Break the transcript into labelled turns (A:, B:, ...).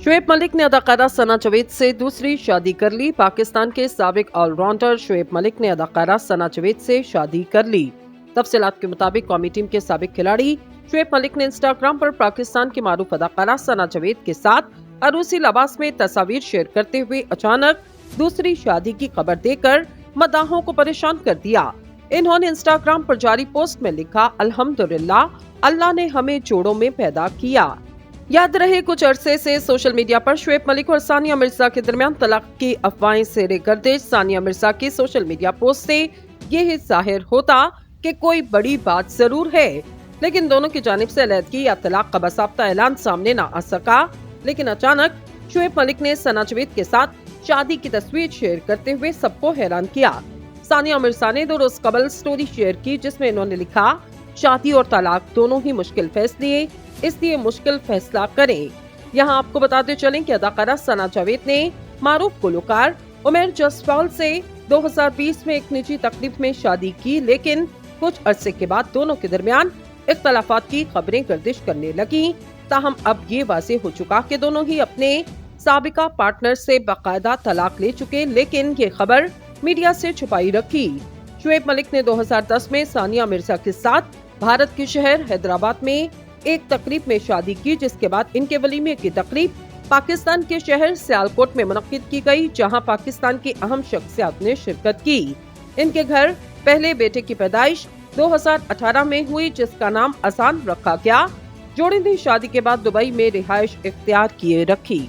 A: शुएब मलिक ने अदाकारा सना जावेद से दूसरी शादी कर ली। पाकिस्तान के साबिक ऑलराउंडर शुएब मलिक ने अदाकारा सना जावेद से शादी कर ली। तफसीलात के मुताबिक कौमी टीम के साबिक खिलाड़ी शुएब मलिक ने इंस्टाग्राम पर पाकिस्तान की मारूफ अदाकारा सना जावेद के साथ अरूसी लिबास में तस्वीर शेयर करते हुए अचानक दूसरी शादी की खबर देकर मदाहों को परेशान कर दिया। इन्होंने इंस्टाग्राम पर जारी पोस्ट में लिखा, अल्हम्दुलिल्लाह, अल्लाह ने हमें जोड़ों में पैदा किया। याद रहे, कुछ अरसे से सोशल मीडिया पर शुएब मलिक और सानिया मिर्जा के दरमियान तलाक की अफवाहें सेरे गर्दिश। सानिया मिर्जा की सोशल मीडिया पोस्ट से ये जाहिर होता कि कोई बड़ी बात जरूर है, लेकिन दोनों की जानिब से अलहदगी या तलाक का बाकायदा ऐलान सामने न आ सका। लेकिन अचानक शुएब मलिक ने सना जावेद के साथ शादी की तस्वीर शेयर करते हुए सबको हैरान किया। सानिया मिर्जा ने 2 रोज कबल स्टोरी शेयर की, जिसमें इन्होंने लिखा, शादी और तलाक दोनों ही मुश्किल फैसले, इसलिए मुश्किल फैसला करें। यहाँ आपको बताते चलें कि अदाकारा सना जावेद ने मारूफ गुलकार उमर जसवाल से 2020 में एक निजी तकरीब में शादी की, लेकिन कुछ अरसे के बाद दोनों के दरमियान इख्तलाफात की खबरें गर्दिश करने लगी। ताहम अब ये वाज़ेह हो चुका कि दोनों ही अपने साबिका पार्टनर से बाकायदा तलाक ले चुके, लेकिन ये खबर मीडिया से छुपाई रखी। शुएब मलिक ने 2010 में सानिया मिर्जा के साथ भारत के शहर हैदराबाद में एक तकरीब में शादी की, जिसके बाद इनके वलीमे की तकरीब पाकिस्तान के शहर सियालकोट में मुनक्किद की गई, जहां पाकिस्तान की अहम शख्सियत ने शिरकत की। इनके घर पहले बेटे की पैदाइश 2018 में हुई, जिसका नाम असान रखा गया। जोड़े ने शादी के बाद दुबई में रिहाइश इख्तियार किए रखी।